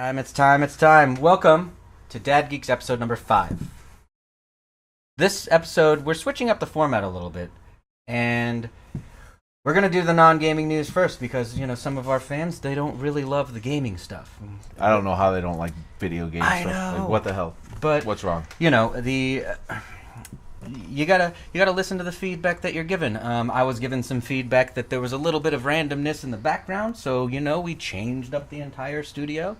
It's time. Welcome to Dad Geeks episode number 5. This episode, we're switching up the format a little bit, and we're going to do the non-gaming news first because, some of our fans, they don't really love the gaming stuff. I don't know how they don't like video games. I stuff. know. Like, what the hell? But what's wrong? You gotta listen to the feedback that you're given. I was given some feedback that there was a little bit of randomness in the background, so we changed up the entire studio.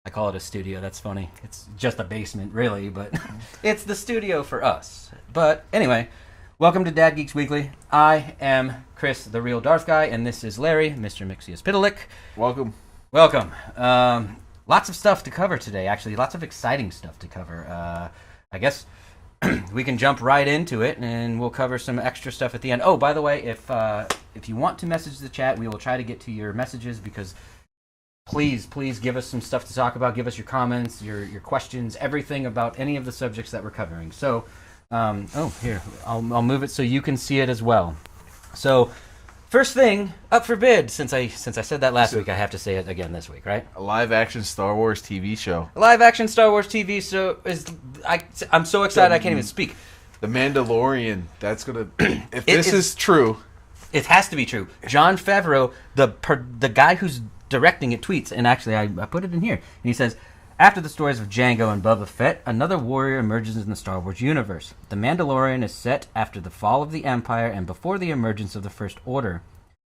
I call it a studio. That's funny. It's just a basement, really, but it's the studio for us. But anyway, welcome to Dad Geeks Weekly. I am Chris, the real Darth guy, and this is Larry, Mr. Mixius Pitalik. Welcome. Lots of stuff to cover today. Actually, lots of exciting stuff to cover. I guess we can jump right into it, and we'll cover some extra stuff at the end. Oh, by the way, if you want to message the chat, we will try to get to your messages because please give us some stuff to talk about. Give us your comments, your questions, everything about any of the subjects that we're covering. So, here, I'll move it so you can see it as well. So, first thing up for bid. Since I said that last week, I have to say it again this week, right? A live-action Star Wars TV show. A live-action Star Wars TV show I'm so excited I can't even speak. The Mandalorian. That's gonna. If this is true, it has to be true. Jon Favreau, the guy who's directing it, tweets, and actually I put it in here, and he says, after the stories of Jango and Boba Fett, another warrior emerges in the Star Wars universe. The Mandalorian is set after the fall of the Empire and before the emergence of the First Order.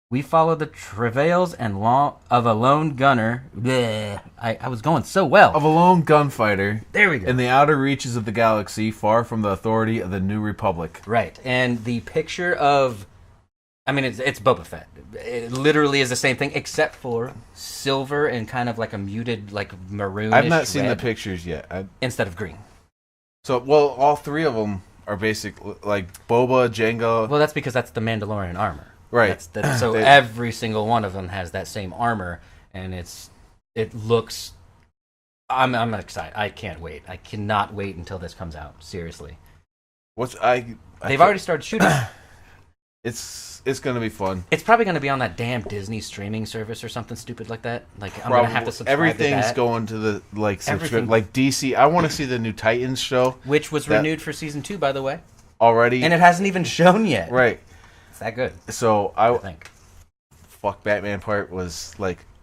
We follow the travails of a lone gunner. Bleh, I was going so well. Of a lone gunfighter. There we go. In the outer reaches of the galaxy, far from the authority of the New Republic. Right, and the picture of... it's Boba Fett. It literally is the same thing, except for silver and kind of like a muted, like maroonish I've not seen red the pictures yet. instead of green. So, well, all three of them are basically like Boba, Jango. Well, that's because that's the Mandalorian armor. Right. So every single one of them has that same armor, and it looks... I'm excited. I can't wait. I cannot wait until this comes out. Seriously. They've already started shooting. It's going to be fun. It's probably going to be on that damn Disney streaming service or something stupid like that. Like, I'm going to have to subscribe Everything's to that. going to the, subscription. Like, DC. I want to see the new Titans show. Which was renewed for season 2, by the way. Already. And it hasn't even shown yet. Right. It's that good. So, I think. Fuck Batman part was,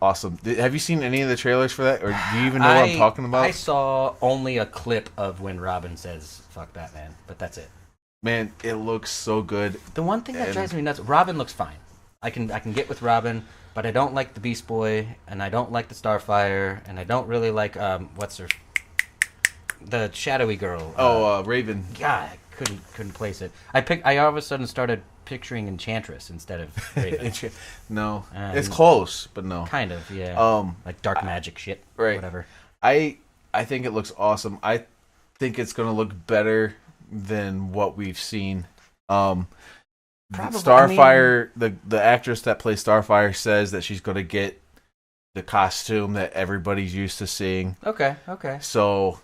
awesome. Have you seen any of the trailers for that? Or do you even know what I'm talking about? I saw only a clip of when Robin says, fuck Batman. But that's it. Man, it looks so good. The one thing that drives me nuts, Robin looks fine. I can get with Robin, but I don't like the Beast Boy, and I don't like the Starfire, and I don't really like the shadowy girl. Raven. God, I couldn't place it. I all of a sudden started picturing Enchantress instead of Raven. No, it's close, but no. Kind of, yeah. Like dark magic shit, right? Whatever. I think it looks awesome. I think it's gonna look better than what we've seen. Probably, Starfire, the actress that plays Starfire says that she's going to get the costume that everybody's used to seeing. Okay. So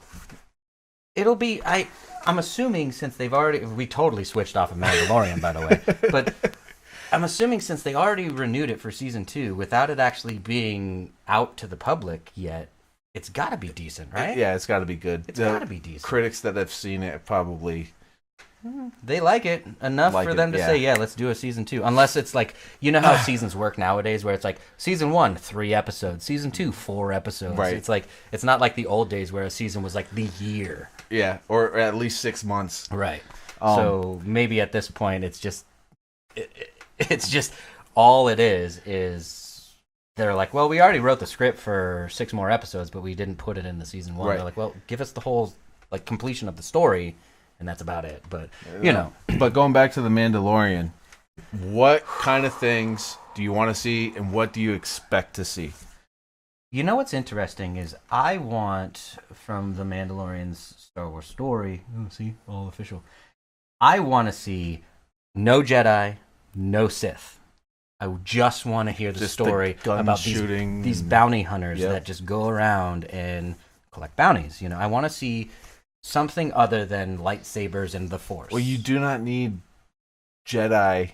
it'll be... I'm assuming since we totally switched off of Mandalorian, by the way, but I'm assuming since they already renewed it for season 2 without it actually being out to the public yet, it's got to be decent, right? Yeah, it's got to be good. It's got to be decent. Critics that have seen it probably... They like it enough for them to say, yeah, let's do a season 2. Unless it's like, how seasons work nowadays where it's like, season 1, 3 episodes. Season 2, 4 episodes. Right. It's like, it's not like the old days where a season was like the year. Yeah, or at least 6 months. Right. So maybe at this point, it's just all it is they're like, well, we already wrote the script for 6 more episodes, but we didn't put it in the season 1. Right. They're like, well, give us the whole completion of the story, and that's about it. But But going back to the Mandalorian, what kind of things do you want to see, and what do you expect to see? You know what's interesting is I want from the Mandalorian's Star Wars story. Oh, see, all official. I want to see no Jedi, no Sith. I just want to hear the story about these bounty hunters that just go around and collect bounties. I want to see something other than lightsabers and the Force. Well, you do not need Jedi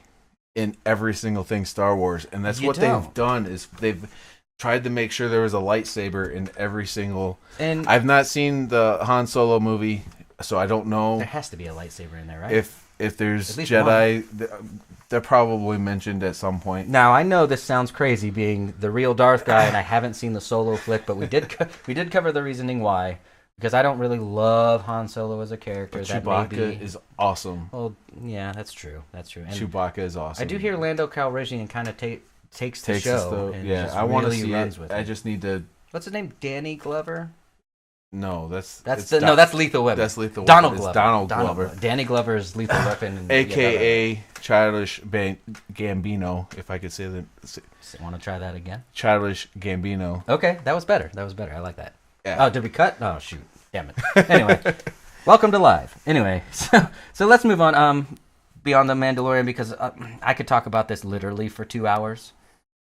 in every single thing Star Wars, and that's what they've done. Is tried to make sure there was a lightsaber in every single. And I've not seen the Han Solo movie, so I don't know. There has to be a lightsaber in there, right? If there's Jedi, they're probably mentioned at some point. Now I know this sounds crazy, being the real Darth guy, and I haven't seen the Solo flick, but we did cover the reasoning why. Because I don't really love Han Solo as a character. But Chewbacca is awesome. Well, yeah, that's true. That's true. And Chewbacca is awesome. I do hear Lando Calrissian kind of takes the show. I want to see runs it. with I it. just need to. What's his name? Danny Glover? No, that's Lethal Weapon. That's Lethal Weapon. Donald It's Glover. Donald Glover. Danny Glover is Lethal Weapon. AKA Childish Gambino, if I could say that. Want to try that again? Childish Gambino. Okay, that was better. I like that. Yeah. Oh, did we cut? Oh, shoot. Damn it. Anyway, welcome to live. Anyway, so let's move on. Beyond the Mandalorian, because I could talk about this literally for 2 hours,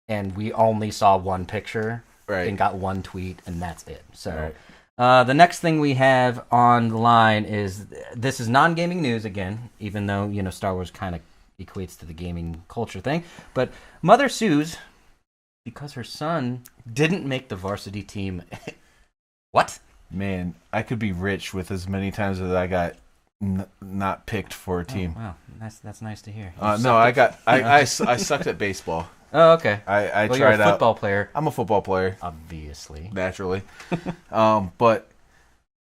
and we only saw one picture and got one tweet, and that's it. So the next thing we have on the line is, this is non-gaming news again, even though Star Wars kind of equates to the gaming culture thing. But Mother sues because her son didn't make the varsity team. What? Man, I could be rich with as many times as I got not picked for a team. Oh, wow, that's nice to hear. No, I sucked at baseball. Oh, okay. I well, tried you're a out. football player. I'm a football player, obviously, naturally. But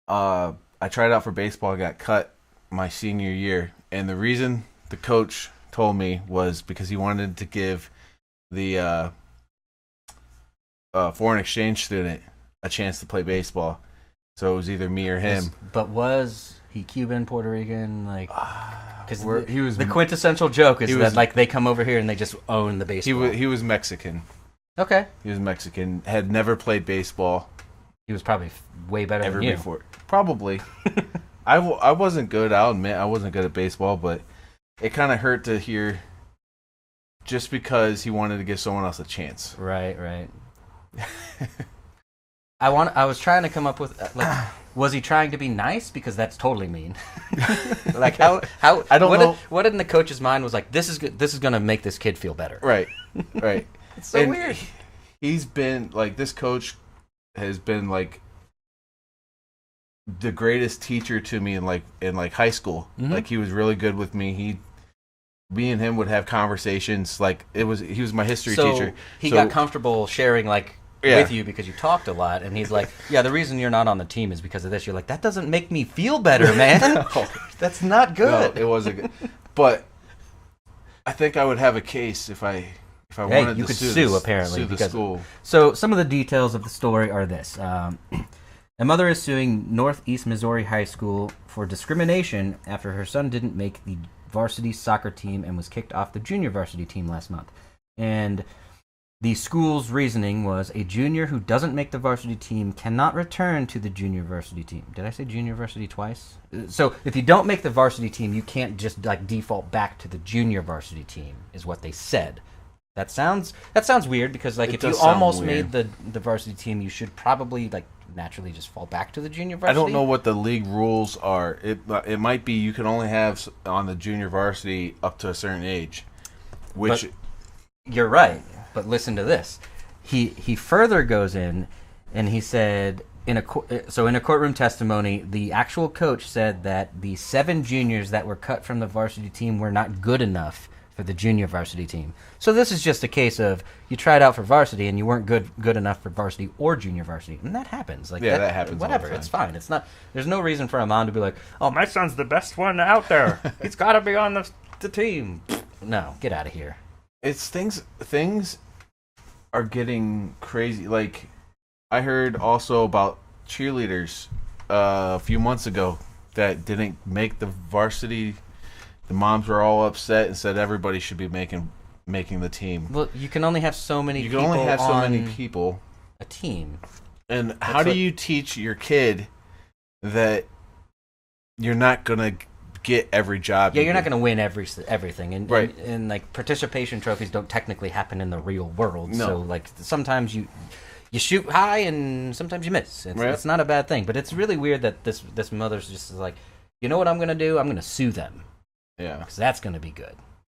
I tried out for baseball. I got cut my senior year, and the reason the coach told me was because he wanted to give the foreign exchange student a chance to play baseball. So it was either me or him. But was he Cuban, Puerto Rican, like? Because he was the quintessential joke is that like they come over here and they just own the baseball. He was Mexican. Okay. He was Mexican. Had never played baseball. He was probably way better than you. Before. Probably. I wasn't good. I'll admit I wasn't good at baseball, but it kind of hurt to hear. Just because he wanted to give someone else a chance. Right. I was trying to come up with was he trying to be nice? Because that's totally mean. Like how I don't know. What in the coach's mind was like, this is going to make this kid feel better. Right. It's so weird. He's been like, this coach has been like the greatest teacher to me in high school. Mm-hmm. Like he was really good with me. Me and him would have conversations. Like he was my history teacher. He got comfortable sharing with you because you talked a lot, and he's like, yeah, the reason you're not on the team is because of this. You're like, that doesn't make me feel better, man. No. That's not good. No, it wasn't good. But I think I would have a case if I wanted you to could sue apparently the school. So some of the details of the story are this. A mother is suing Northeast Missouri High School for discrimination after her son didn't make the varsity soccer team and was kicked off the junior varsity team last month. And the school's reasoning was a junior who doesn't make the varsity team cannot return to the junior varsity team. Did I say junior varsity twice? So if you don't make the varsity team, you can't just default back to the junior varsity team, is what they said. That sounds weird because if you almost made the varsity team, you should probably naturally just fall back to the junior varsity. I don't know what the league rules are. It might be you can only have on the junior varsity up to a certain age, which you're right. But listen to this. He further goes in, and he said in a courtroom testimony, the actual coach said that the 7 juniors that were cut from the varsity team were not good enough for the junior varsity team. So this is just a case of you tried out for varsity and you weren't good enough for varsity or junior varsity, and that happens. That happens. Whatever, it's fine. It's not. There's no reason for a mom to be like, "Oh, my son's the best one out there. He's got to be on the team." No, get out of here. It's things are getting crazy. Like I heard also about cheerleaders a few months ago that didn't make the varsity. The moms were all upset and said everybody should be making the team. Well, you can only have so many. You can only have so many people. A team. And how do you teach your kid that you're not gonna get every job? Yeah, you're not gonna win everything, and participation trophies don't technically happen in the real world. No. So sometimes you shoot high and sometimes you miss. It's not a bad thing, but it's really weird that this mother's just like, you know what I'm gonna do? I'm gonna sue them. Yeah, because that's gonna be good.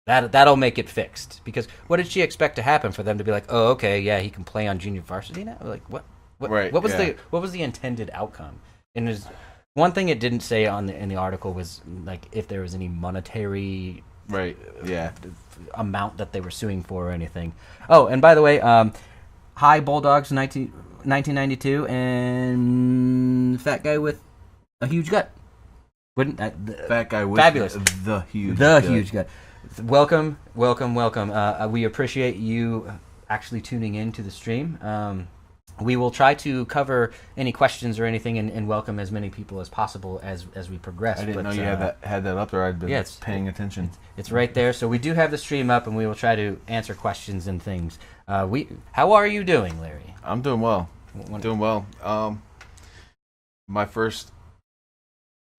That'll make it fixed. Because what did she expect to happen for them to be like, oh, okay, yeah, he can play on junior varsity now? Like, what was the intended outcome? And there's one thing it didn't say in the article was like if there was any monetary amount that they were suing for or anything. Oh, and by the way, Hi Bulldogs 1992 and Fat Guy with a Huge Gut. Fat Guy with fabulous. The Huge Gut. Welcome. We appreciate you actually tuning in to the stream. We will try to cover any questions or anything and welcome as many people as possible as we progress. I didn't know you had that up there. I'd been paying attention. It's right there. So we do have the stream up, and we will try to answer questions and things. How are you doing, Larry? I'm doing well. My first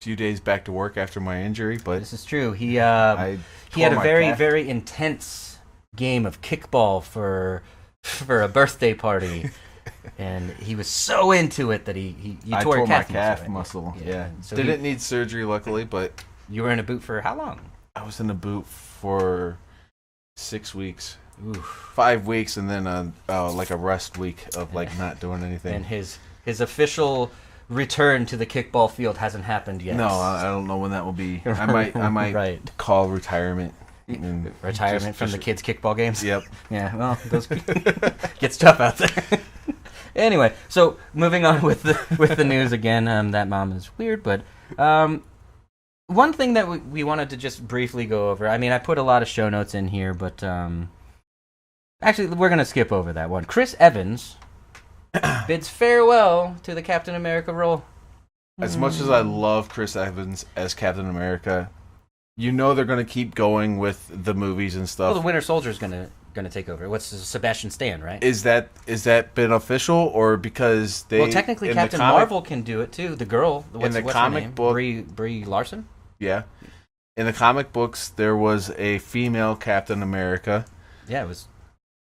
few days back to work after my injury, but this is true. He had a very intense game of kickball for a birthday party. And he was so into it that he tore my calf muscle. Yeah. So didn't need surgery, luckily, but you were in a boot for how long? I was in a boot for 6 weeks. Oof. 5 weeks, and then like a rest week of like not doing anything. And his official return to the kickball field hasn't happened yet. No, I don't know when that will be. I might call retirement. Retirement from the kids' kickball games. Yep. Yeah. Well, those gets tough out there. Anyway, so moving on with the news again. That mom is weird, but one thing that we wanted to just briefly go over. I mean, I put a lot of show notes in here, but actually, we're gonna skip over that one. Chris Evans bids farewell to the Captain America role. As much as I love Chris Evans as Captain America, you know they're gonna keep going with the movies and stuff. Well, the Winter Soldier's gonna take over. What's Sebastian Stan, right? Is that been official, or because they? Well, technically, Captain Marvel can do it too. The girl, what's comic her name? book, Brie Larson. Yeah, in the comic books, there was a female Captain America. Yeah, it was.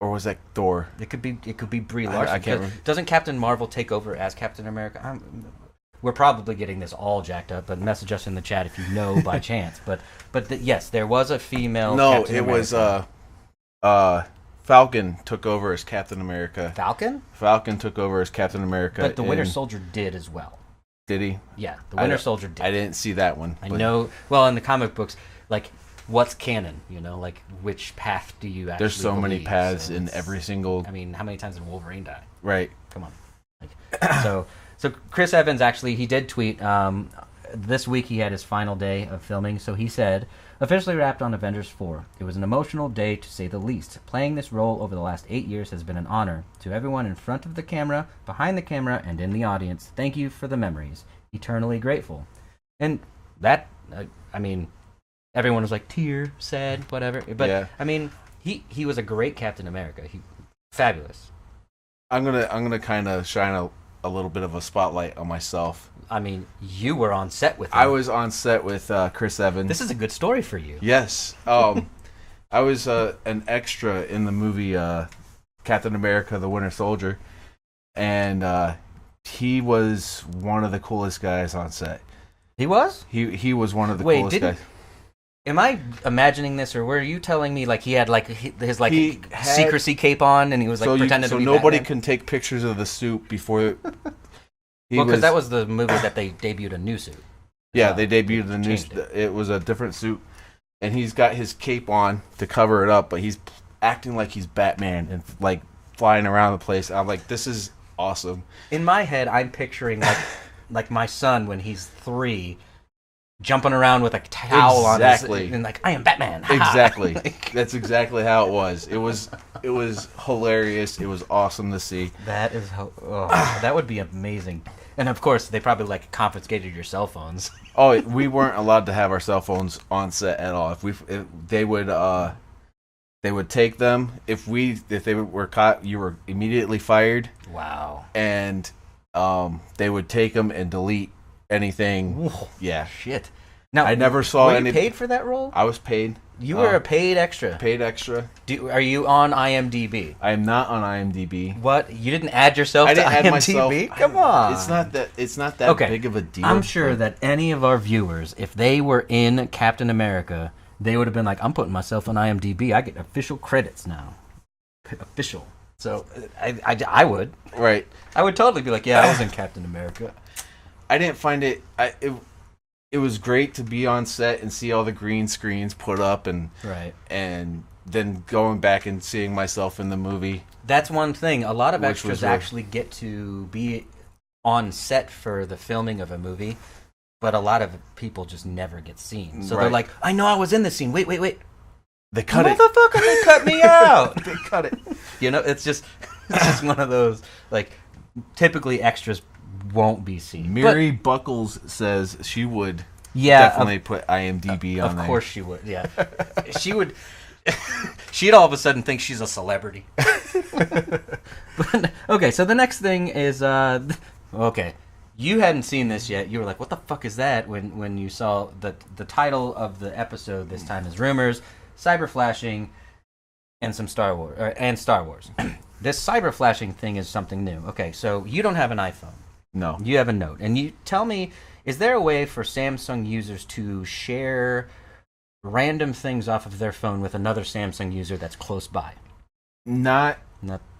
Or was that Thor? It could be Brie Larson. I can't remember. Doesn't Captain Marvel take over as Captain America? We're probably getting this all jacked up, but message us in the chat if you know by chance. But yes, there was a female. No, Captain it America. was Falcon took over as Captain America. Falcon took over as Captain America. But the Winter Soldier did as well. Did he? Yeah, the Winter Soldier did. I didn't see that one. I know. Well, in the comic books, like, what's canon? You know, like, which path do you actually There's so believe? many paths in every single... I mean, how many times did Wolverine die? Right. Come on. So Chris Evans, actually, he did tweet... this week he had his final day of filming, so he said, officially wrapped on Avengers 4. It was an emotional day, to say the least. Playing this role over the last 8 years has been an honor. To everyone in front of the camera, behind the camera, and in the audience, thank you for the memories. Eternally grateful. And that, I mean, everyone was like, tear, sad, whatever. But, yeah. I mean, he was a great Captain America. Fabulous. I'm gonna kind of shine a little bit of a spotlight on myself. I mean, you were on set with him. I was on set with Chris Evans. This is a good story for you. Yes. I was an extra in the movie Captain America: The Winter Soldier, and he was one of the coolest guys on set. He was? He was one of the coolest guys. Am I imagining this, or were you telling me like he had like his secrecy cape on, and he was like pretending to be nobody Batman? can take pictures of the suit before. Because that was the movie that they debuted a new suit. Yeah, they debuted a new. It was a different suit, and he's got his cape on to cover it up, but he's acting like he's Batman and like flying around the place. I'm like, this is awesome. In my head, I'm picturing like my son when he's 3. Jumping around with a towel on his, and like, I am Batman. Exactly. That's exactly how it was. It was hilarious. It was awesome to see. That is that would be amazing. And of course, they probably like confiscated your cell phones. Oh, we weren't allowed to have our cell phones on set at all. If they would take them. If they were caught, you were immediately fired. Wow. And they would take them and delete anything. Whoa, yeah. Shit. Now, I never saw any. Were you paid for that role? I was paid. You were a paid extra. Paid extra. Are you on IMDb? I am not on IMDb. What? You didn't add yourself to IMDb? Add myself. Come on. It's not that big of a deal. I'm sure that any of our viewers, if they were in Captain America, they would have been like, I'm putting myself on IMDb. I get official credits now. Official. So I would. Right. I would totally be like, yeah, I was in Captain America. I didn't find it... It was great to be on set and see all the green screens put up and then going back and seeing myself in the movie. That's one thing. A lot of extras actually get to be on set for the filming of a movie, but a lot of people just never get seen. So they're like, I know I was in this scene. Wait. They cut it. Motherfucker, they cut me out. They cut it. You know, it's just one of those, like, typically extras won't be seen. Mary Buckles says she would definitely put IMDb on there. Of course she would, yeah. She would... She'd all of a sudden think she's a celebrity. Okay, so the next thing is... okay, you hadn't seen this yet. You were like, what the fuck is that? When you saw the title of the episode this time is Rumors, Cyber Flashing, and some Star Wars. This cyber flashing thing is something new. Okay, so you don't have an iPhone. No. You have a Note. And you tell me, is there a way for Samsung users to share random things off of their phone with another Samsung user that's close by? Not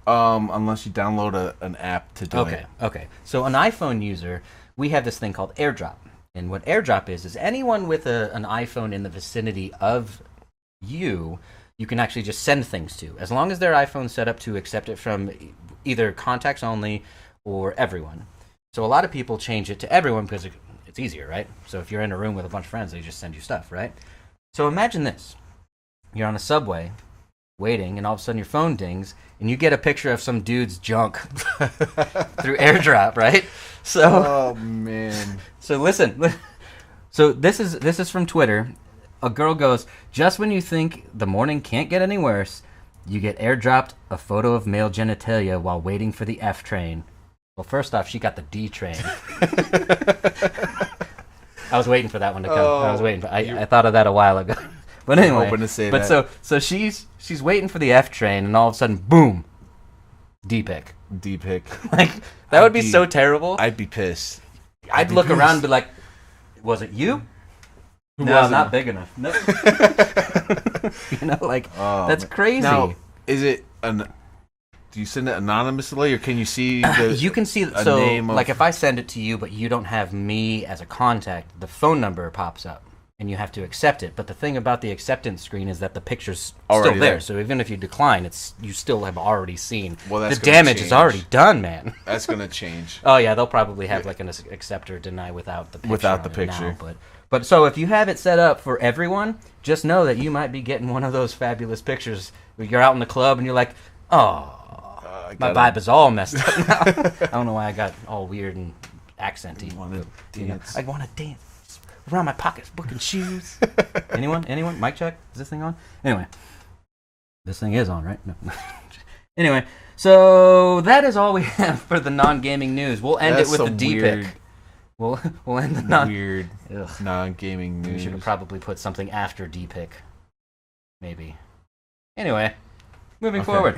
unless you download an app to do it. Okay. So an iPhone user, we have this thing called AirDrop. And what AirDrop is anyone with an iPhone in the vicinity of you can actually just send things to, as long as their iPhone's set up to accept it from either contacts only or everyone. So a lot of people change it to everyone because it's easier, right? So if you're in a room with a bunch of friends, they just send you stuff, right? So imagine this. You're on a subway, waiting, and all of a sudden your phone dings, and you get a picture of some dude's junk through AirDrop, right? So, oh, man. So listen. So this is from Twitter. A girl goes, just when you think the morning can't get any worse, you get airdropped a photo of male genitalia while waiting for the F train. Well, first off, she got the D train. I was waiting for that one to come. I thought of that a while ago. But anyway, hoping to say that. So she's waiting for the F train, and all of a sudden, boom, D-pic. Like, that would be so terrible. I'd be pissed. I'd look around and be like, was it you? No, not big enough. No. You know, like, that's crazy. Now, is it do you send it anonymously, or can you see you can see a name like, if I send it to you, but you don't have me as a contact, the phone number pops up, and you have to accept it. But the thing about the acceptance screen is that the picture's already still there. So even if you decline, you still have already seen. Well, that's the damage is already done, man. That's gonna change. Oh yeah, they'll probably have like an accept or deny without the picture. Without the picture, now, But so if you have it set up for everyone, just know that you might be getting one of those fabulous pictures where you're out in the club and you're like, oh, my vibe is all messed up now. I don't know why I got all weird and accenty. I want to dance. I want to dance around my pockets, booking shoes. Anyone? Mic check? Is this thing on? Anyway, this thing is on, right? No. Anyway, so that is all we have for the non-gaming news. We'll end it with the D-pic. We'll end the weird non-gaming news. We should have probably put something after D-pic. Maybe. Anyway, moving forward.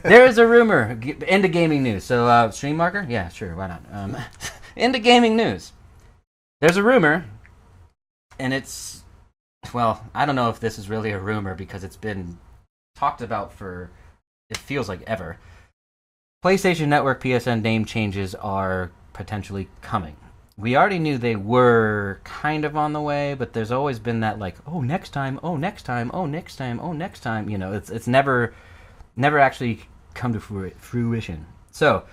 There is a rumor. Into gaming news. So, stream marker? Yeah, sure. Why not? Into gaming news. There's a rumor, and it's... Well, I don't know if this is really a rumor because it's been talked about for... It feels like ever. PlayStation Network PSN name changes are potentially coming. We already knew they were kind of on the way, but there's always been that like, oh, next time, oh, next time, oh, next time, oh, next time. You know, it's never actually come to fruition. So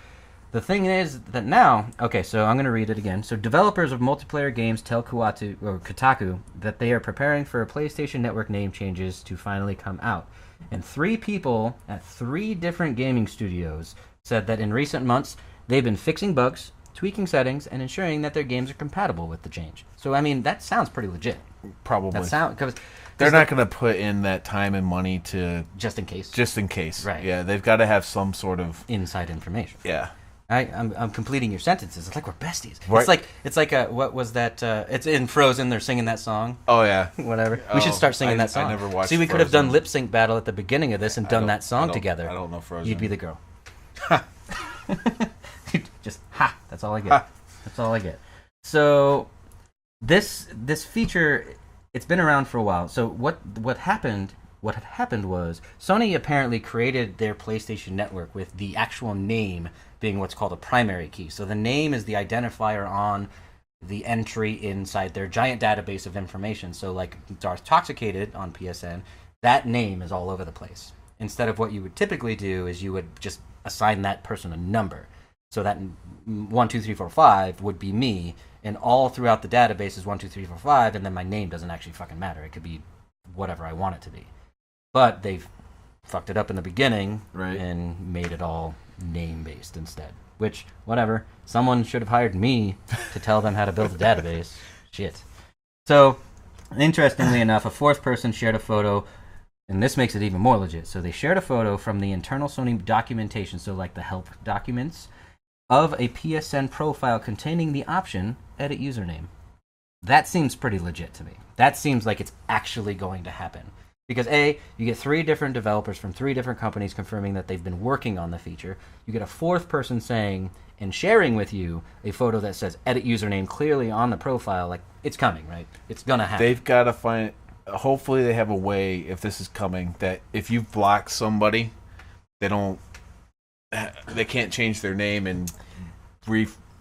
the thing is that now, okay, so I'm going to read it again. So developers of multiplayer games tell Kotaku that they are preparing for PlayStation Network name changes to finally come out. And 3 people at 3 different gaming studios said that in recent months they've been fixing bugs, tweaking settings, and ensuring that their games are compatible with the change. So, I mean, that sounds pretty legit. Probably. Because they're not going to put in that time and money to... Just in case. Just in case. Right. Yeah, they've got to have some sort of... inside information. Yeah. I'm completing your sentences. It's like we're besties. Right. It's like what was that? It's in Frozen. They're singing that song. Oh yeah. Whatever. We should start singing that song. I never watched. See, we could have done lip sync battle at the beginning of this and done that song together. I don't know Frozen. You'd be the girl. Just ha. That's all I get. That's all I get. So this feature it's been around for a while. So what happened? What had happened was Sony apparently created their PlayStation Network with the actual name being what's called a primary key. So the name is the identifier on the entry inside their giant database of information. So like Darth Toxicated on PSN, that name is all over the place. Instead of what you would typically do is you would just assign that person a number. So that 1, 2, 3, 4, 5 would be me, and all throughout the database is 1, 2, 3, 4, 5, and then my name doesn't actually fucking matter. It could be whatever I want it to be. But they've fucked it up in the beginning and made it all name-based instead. Which, whatever. Someone should have hired me to tell them how to build a database. Shit. So, interestingly enough, a fourth person shared a photo, and this makes it even more legit. So they shared a photo from the internal Sony documentation, so like the help documents, of a PSN profile containing the option edit username. That seems pretty legit to me. That seems like it's actually going to happen. Because A, you get 3 different developers from 3 different companies confirming that they've been working on the feature. You get a fourth person saying and sharing with you a photo that says edit username clearly on the profile. Like, it's coming, right? It's going to happen. They've got to find... Hopefully they have a way, if this is coming, that if you block somebody, they can't change their name and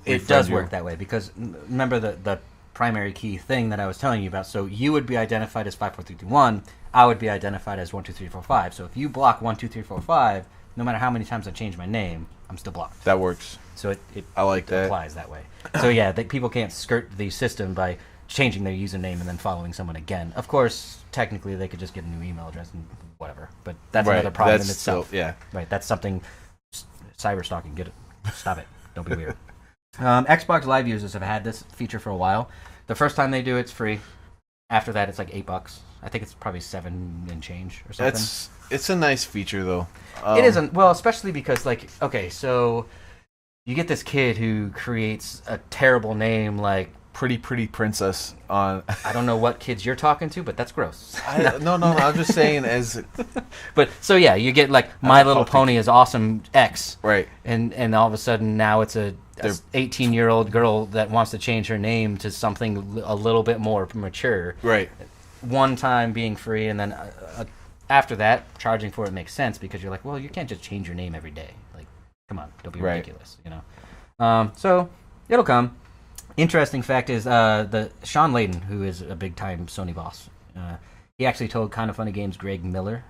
It does work that way, because remember the primary key thing that I was telling you about. So you would be identified as 54321. I would be identified as 12345. So if you block 12345, no matter how many times I change my name, I'm still blocked. That works. So it I like that. Applies that way. So yeah, people can't skirt the system by changing their username and then following someone again. Of course, technically they could just get a new email address and whatever. But that's another problem in itself. Yeah. Right. That's something cyber stalking. Get it. Stop it. Don't be weird. Xbox Live users have had this feature for a while. The first time they do it's free. After that, it's like $8. I think it's probably 7 and change or something. It's a nice feature though. It isn't, well, especially because like, okay, so you get this kid who creates a terrible name like Pretty Princess on. I don't know what kids you're talking to, but that's gross. No, I'm just saying as. But so yeah, you get like My Little Pony is awesome X, right? And all of a sudden now it's a 18-year-old girl that wants to change her name to something a little bit more mature. Right. One time being free, and then after that, charging for it makes sense because you're like, well, you can't just change your name every day. Like, come on, don't be ridiculous, you know. So it'll come. Interesting fact is the Sean Layden, who is a big-time Sony boss, he actually told Kind of Funny Games' Greg Miller,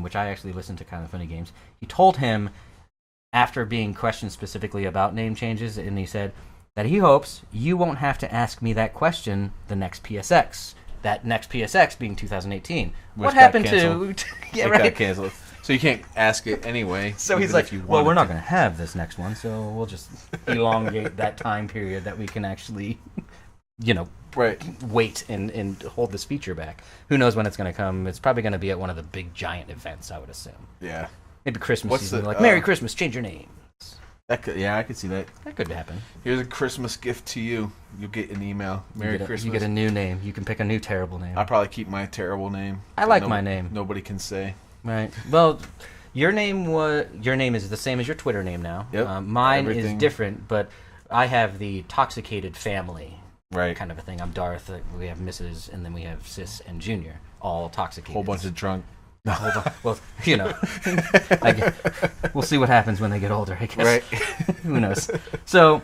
which I actually listened to Kind of Funny Games. He told him, after being questioned specifically about name changes, and he said that he hopes you won't have to ask me that question the next PSX. That next PSX being 2018. What happened to... Yeah, right. Got canceled. So you can't ask it anyway. So he's like, well, we're not going to have this next one, so we'll just elongate that time period that we can actually, wait and hold this feature back. Who knows when it's going to come? It's probably going to be at one of the big giant events, I would assume. Yeah. Maybe Christmas season. Like, Merry Christmas, change your name. I could see that. That could happen. Here's a Christmas gift to you. You'll get an email. Merry Christmas. You get a new name. You can pick a new terrible name. I'll probably keep my terrible name. I like my name. Nobody can say. Right. Well, your name is the same as your Twitter name now. Yep. Mine is different, but I have the Toxicated family kind of a thing. I'm Darth. We have Mrs. and then we have Sis and Junior, all Toxicated. Whole bunch of drunk. No, hold on. Well, we'll see what happens when they get older, I guess. Right. Who knows? So,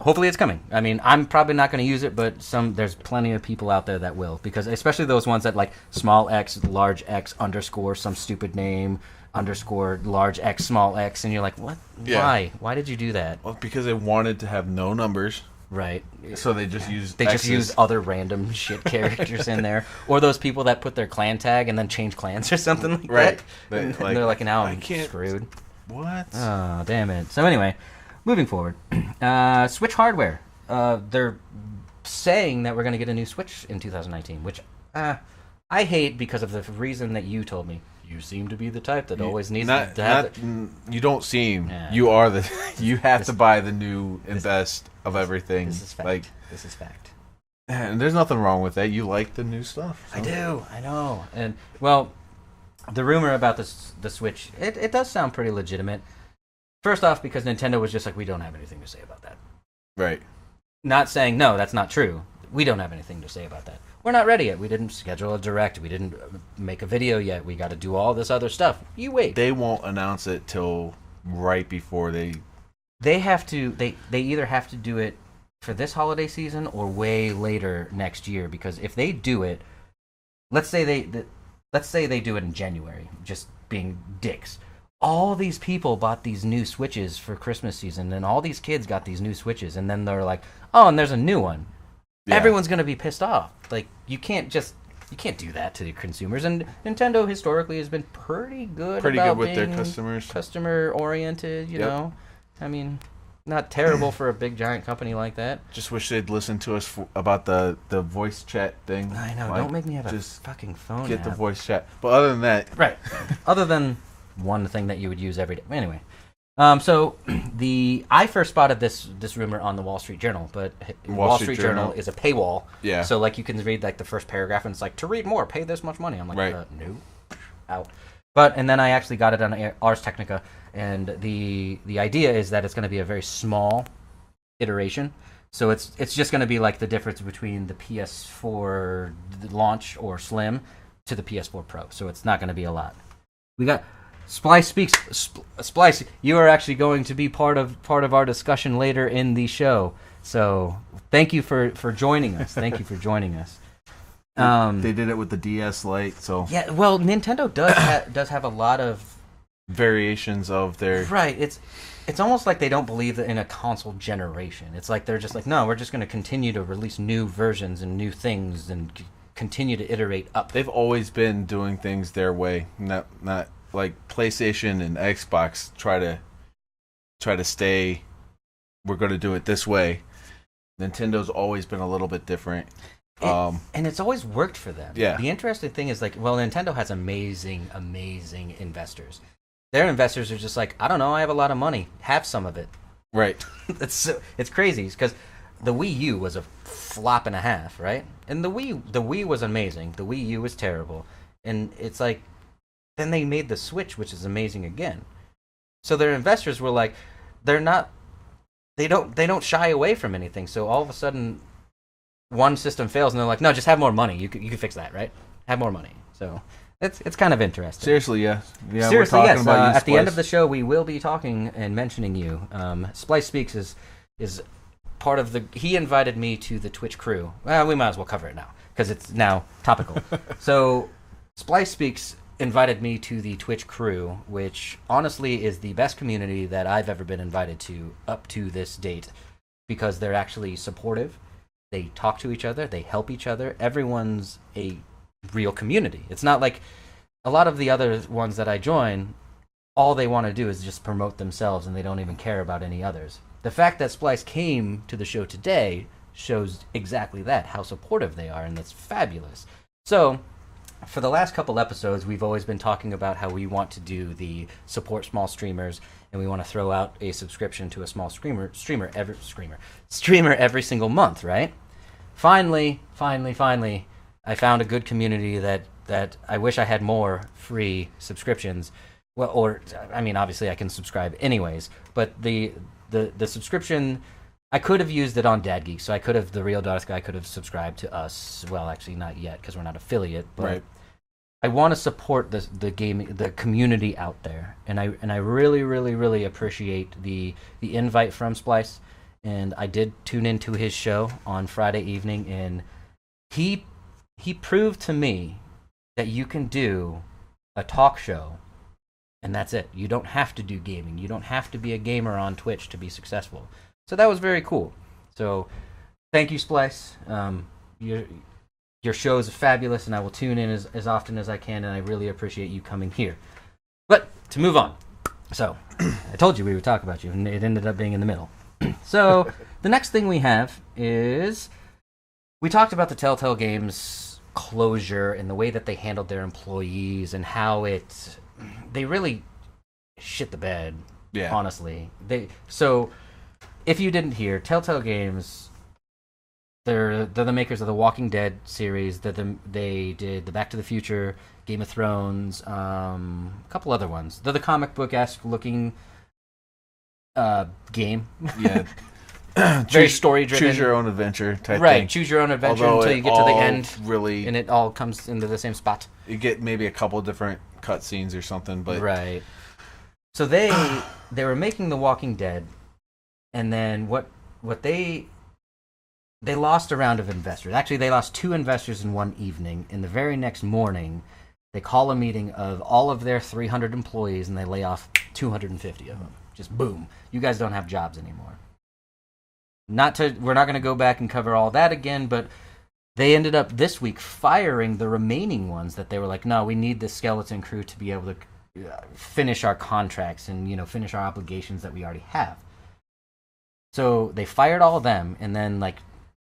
hopefully it's coming. I mean, I'm probably not going to use it, but there's plenty of people out there that will, because especially those ones that like small x, large x, underscore some stupid name, underscore large x, small x, and you're like, what? Yeah. Why? Why did you do that? Well, because they wanted to have no numbers. Right. So they just use just use other random shit characters in there, or those people that put their clan tag and then change clans or something like that. And they're like, now I'm screwed. What? Oh, damn it. So anyway, moving forward, Switch hardware. They're saying that we're going to get a new Switch in 2019, which I hate because of the reason that you told me. You seem to be the type that always needs to have it. You don't seem. Yeah. You are the. You have to buy the new and best of everything. This is fact. This is fact. And there's nothing wrong with that. You like the new stuff. So. I do. I know. And well, the rumor about the Switch, it does sound pretty legitimate. First off, because Nintendo was just like, we don't have anything to say about that. Right. Not saying no, that's not true. We don't have anything to say about that. we're not ready yet. We didn't schedule a direct. We didn't make a video yet. We got to do all this other stuff. You wait. They won't announce it till right before they have to. They either have to do it for this holiday season or way later next year, because if they do it, let's say they do it in January, just being dicks. All these people bought these new Switches for Christmas season, and all these kids got these new Switches, and then they're like, oh, and there's a new one. Yeah. Everyone's going to be pissed off. Like, you can't do that to the consumers. And Nintendo historically has been pretty good with their customers. Customer oriented, you know. I mean, not terrible for a big giant company like that. Just wish they'd listen to us about the voice chat thing. I know. Don't make me have a fucking phone. Get the voice chat. But other than that, right. Other than one thing that you would use every day. Anyway. So I first spotted this rumor on the Wall Street Journal, but Wall Street Journal is a paywall. Yeah. So like you can read like the first paragraph, and it's like, to read more, pay this much money. I'm like, no, out. And then I actually got it on Ars Technica, and the idea is that it's going to be a very small iteration. So it's just going to be like the difference between the PS4 launch or Slim to the PS4 Pro. So it's not going to be a lot. We got. Splice speaks. Splice, you are actually going to be part of our discussion later in the show. So thank you for joining us. Thank you for joining us. They did it with the DS Lite, so yeah. Well, Nintendo does have a lot of variations of their right. It's almost like they don't believe in a console generation. It's like they're just like, no, we're just going to continue to release new versions and new things and continue to iterate up. They've always been doing things their way, not. Like PlayStation and Xbox try to stay, we're going to do it this way. Nintendo's always been a little bit different. And it's always worked for them. Yeah. The interesting thing is, like, well, Nintendo has amazing investors. Their investors are just like, I don't know, I have a lot of money. Have some of it. Right. It's crazy because the Wii U was a flop and a half, right? And the Wii was amazing. The Wii U was terrible. And it's like, then they made the Switch, which is amazing again. So their investors were like, they don't shy away from anything. So all of a sudden, one system fails, and they're like, no, just have more money. You can fix that, right? Have more money. So it's kind of interesting. Seriously, yeah. Seriously, yes. About at the end of the show, we will be talking and mentioning you. Splice Speaks is part of the. He invited me to the Twitch crew. Well, we might as well cover it now because it's now topical. So Splice Speaks invited me to the Twitch crew, which honestly is the best community that I've ever been invited to up to this date, because they're actually supportive. They talk to each other. They help each other. Everyone's a real community. It's not like a lot of the other ones that I join, all they want to do is just promote themselves and they don't even care about any others. The fact that Splice came to the show today shows exactly that, how supportive they are, and that's fabulous. So for the last couple episodes, we've always been talking about how we want to do the support small streamers, and we want to throw out a subscription to a small streamer every single month, right? Finally, I found a good community that I wish I had more free subscriptions. Well, or I mean, obviously I can subscribe anyways, but the subscription, I could have used it on Dad Geek, so the Real Darth Guy could have subscribed to us. Well, actually not yet because we're not affiliate, but right. I want to support the community out there, and I really appreciate the invite from Splice, and I did tune into his show on Friday evening, and he proved to me that you can do a talk show, and that's it. You don't have to do gaming. You don't have to be a gamer on Twitch to be successful. So that was very cool. So thank you, Splice. Your show is fabulous, and I will tune in as often as I can, and I really appreciate you coming here. But to move on. So I told you we would talk about you, and it ended up being in the middle. So the next thing we have is we talked about the Telltale Games closure and the way that they handled their employees and how they really shit the bed, honestly. So if you didn't hear, Telltale Games, they're the makers of the Walking Dead series. They did the Back to the Future, Game of Thrones, a couple other ones. They're the comic book-esque looking game. Yeah. very story driven. Choose your own adventure type right, thing. Choose your own adventure until you get to the end, really, and it all comes into the same spot. You get maybe a couple different cutscenes or something, but right. So they were making The Walking Dead, and then what they lost a round of investors. Actually, they lost 2 investors in one evening. In the very next morning, they call a meeting of all of their 300 employees, and they lay off 250 of them. Just boom. You guys don't have jobs anymore. We're not going to go back and cover all that again, but they ended up this week firing the remaining ones that they were like, no, we need the skeleton crew to be able to finish our contracts and, finish our obligations that we already have. So they fired all of them, and then like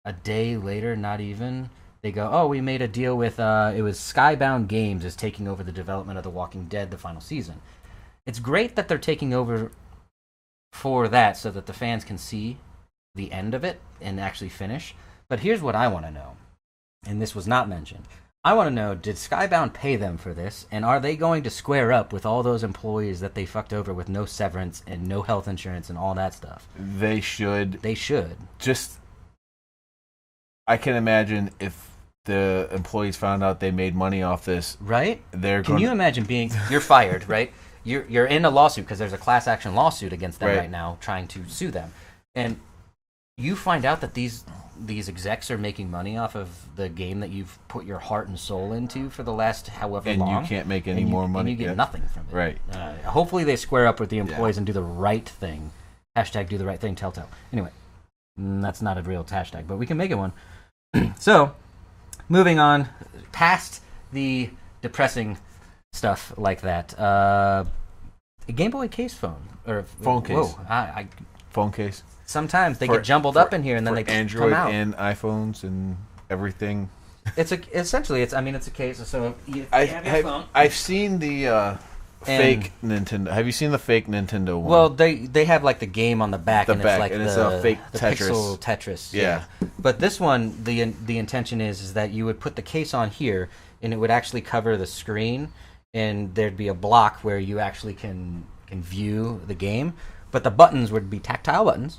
a day later, not even, they go, oh, we made a deal with, it was Skybound Games is taking over the development of The Walking Dead, the final season. It's great that they're taking over for that so that the fans can see the end of it and actually finish. But here's what I want to know, and this was not mentioned. I want to know, did Skybound pay them for this, and are they going to square up with all those employees that they fucked over with no severance and no health insurance and all that stuff? They should. They should. I can imagine if the employees found out they made money off this. Right? Can you imagine you're fired, right? You're in a lawsuit because there's a class action lawsuit against them right now trying to sue them. And you find out that these execs are making money off of the game that you've put your heart and soul into for the last however long. And you can't make any more money. And you get nothing from it. Right. Hopefully they square up with the employees and do the right thing. Hashtag do the right thing, Telltale. Anyway, that's not a real hashtag, but we can make it one. So, moving on, past the depressing stuff like that. A Game Boy case phone. Or phone case. Whoa, phone case. Sometimes they get jumbled up in here and then they Android come out. And iPhones and everything. It's a case. So you have your phone. I've seen the fake Nintendo. Have you seen the fake Nintendo one? Well, they have like the game on the back, it's like it's a fake Tetris. Pixel Tetris. Yeah. But this one, the intention is that you would put the case on here, and it would actually cover the screen, and there'd be a block where you actually can view the game, but the buttons would be tactile buttons,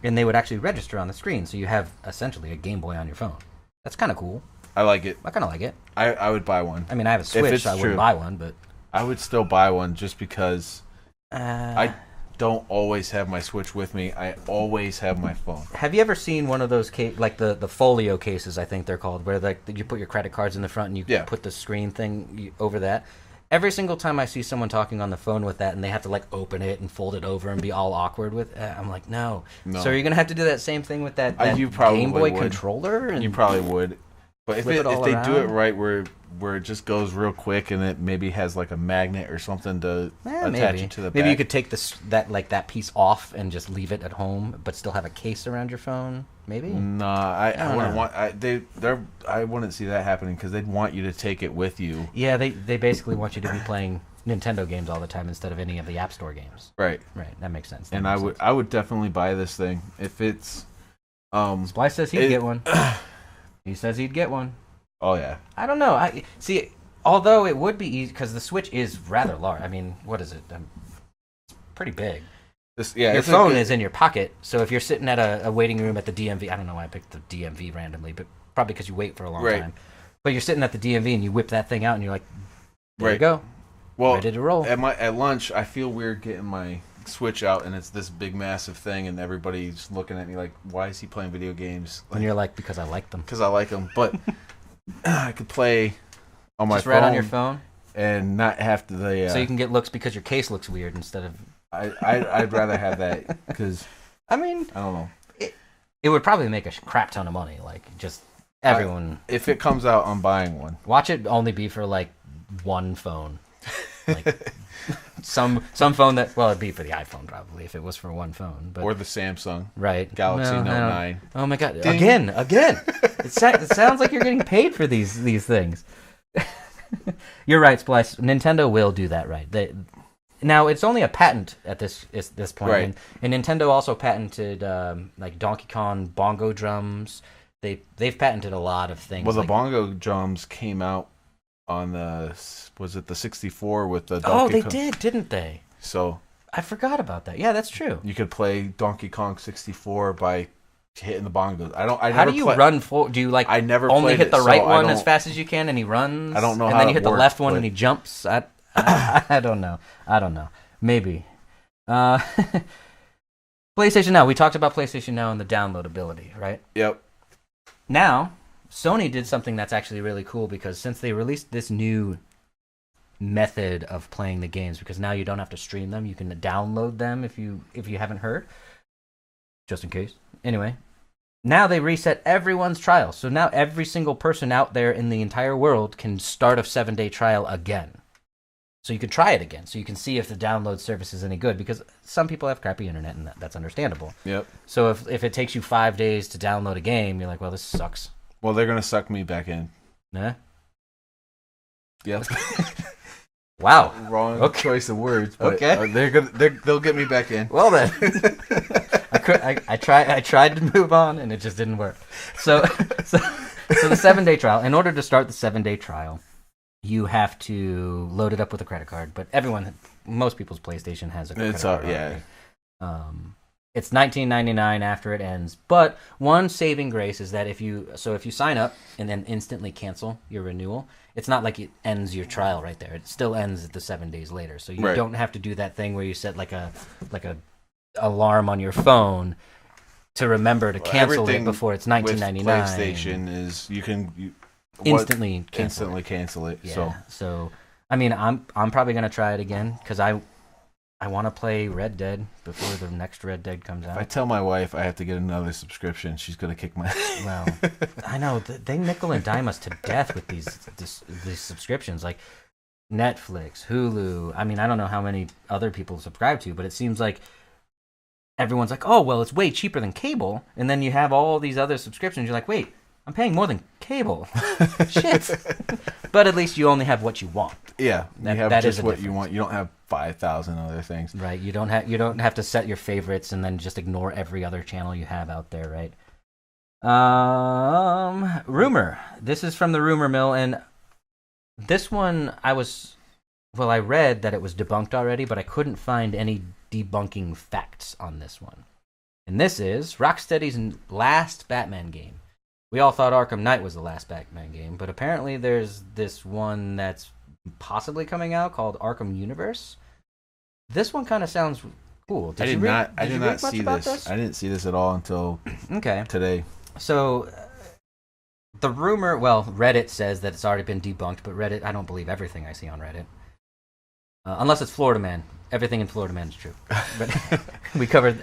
and they would actually register on the screen, so you have essentially a Game Boy on your phone. That's kind of cool. I like it. I kind of like it. I would buy one. I mean, I have a Switch, so I wouldn't buy one, but I would still buy one just because I don't always have my Switch with me. I always have my phone. Have you ever seen one of those like the folio cases, I think they're called, where like you put your credit cards in the front and you put the screen thing over that? Every single time I see someone talking on the phone with that and they have to like open it and fold it over and be all awkward with it, I'm like, no. So you're going to have to do that same thing with that Game Boy controller? And you probably would. But if they do it right where it just goes real quick and it maybe has like a magnet or something to attach it to the back. Maybe you could take that piece off and just leave it at home but still have a case around your phone. Maybe? Nah, I wouldn't want. I wouldn't see that happening because they'd want you to take it with you. Yeah, they basically want you to be playing Nintendo games all the time instead of any of the App Store games. Right. Right. That makes sense. I would definitely buy this thing if it's. Splice says he'd get one. He says he'd get one. Oh yeah. I don't know. I see. Although it would be easy because the Switch is rather large. I mean, what is it? It's pretty big. Your phone is in your pocket, so if you're sitting at a waiting room at the DMV, I don't know why I picked the DMV randomly, but probably because you wait for a long time. But you're sitting at the DMV and you whip that thing out and you're like, there you go. Well, ready to roll. At lunch, I feel weird getting my Switch out and it's this big massive thing and everybody's looking at me like, why is he playing video games? And you're like, because I like them. Because I like them, but I could play on my phone. Just right on your phone? And not have to... So you can get looks because your case looks weird instead of... I'd rather have that because... I mean... I don't know. It would probably make a crap ton of money. Like, just everyone... If it comes out, I'm buying one. Watch it only be for, like, one phone. Like... Some phone that it'd be for the iPhone probably if it was for one phone, but or the Samsung Galaxy Note 9. Oh my god! Ding. Again! It sounds like you're getting paid for these things. You're right, Splice. Nintendo will do that right. Now it's only a patent at this point, right? And Nintendo also patented like Donkey Kong bongo drums. They've patented a lot of things. Well, the bongo drums came out on the 64 with the Donkey Kong. Did, didn't they? So I forgot about that. Yeah, that's true. You could play Donkey Kong 64 by hitting the bongos. How do you run for? Do you like? I never only hit the right one as as fast as you can, and he runs. I don't know and how then you hit the left one, but... and he jumps. I don't know. I don't know. Maybe. PlayStation Now. We talked about PlayStation Now and the downloadability, right? Yep. Now, Sony did something that's actually really cool because since they released this new method of playing the games, because now you don't have to stream them, you can download them if you haven't heard, just in case. Anyway, now they reset everyone's trial, so now every single person out there in the entire world can start a 7-day trial again. So you can try it again, so you can see if the download service is any good, because some people have crappy internet, and that's understandable. Yep. So if it takes you 5 days to download a game, you're like, well, this sucks. Well, they're gonna suck me back in. Nah? Yep. Wow. Wrong choice of words. But okay. They'll get me back in. Well then. I tried to move on and it just didn't work. So the 7-day trial. In order to start the 7-day trial, you have to load it up with a credit card. But most people's PlayStation has a credit card. Yeah. It's $19.99 after it ends. But one saving grace is that if you sign up and then instantly cancel your renewal, it's not like it ends your trial right there. It still ends at the 7 days later. So you don't have to do that thing where you set like a alarm on your phone to remember to cancel it before it's $19.99. PlayStation is you can instantly cancel it. Yeah. So I mean, I'm probably gonna try it again because I want to play Red Dead before the next Red Dead comes out. If I tell my wife I have to get another subscription, she's gonna kick my. Well, I know they nickel and dime us to death with these subscriptions, like Netflix, Hulu. I mean, I don't know how many other people subscribe to, but it seems like everyone's like, oh, well, it's way cheaper than cable, and then you have all these other subscriptions. You're like, wait, I'm paying more than cable. Shit. But at least you only have what you want. Yeah, you have just what you want. You don't have 5,000 other things. Right. You don't have to set your favorites and then just ignore every other channel you have out there, right? Rumor. This is from the rumor mill, and this one I read that it was debunked already, but I couldn't find any debunking facts on this one. And this is Rocksteady's last Batman game. We all thought Arkham Knight was the last Batman game, but apparently there's this one that's possibly coming out called Arkham Universe. This one kind of sounds cool. I did not see this. I didn't see this at all until today. So the rumor, Reddit says that it's already been debunked, but Reddit, I don't believe everything I see on Reddit. Unless it's Florida Man. Everything in Florida Man is true. But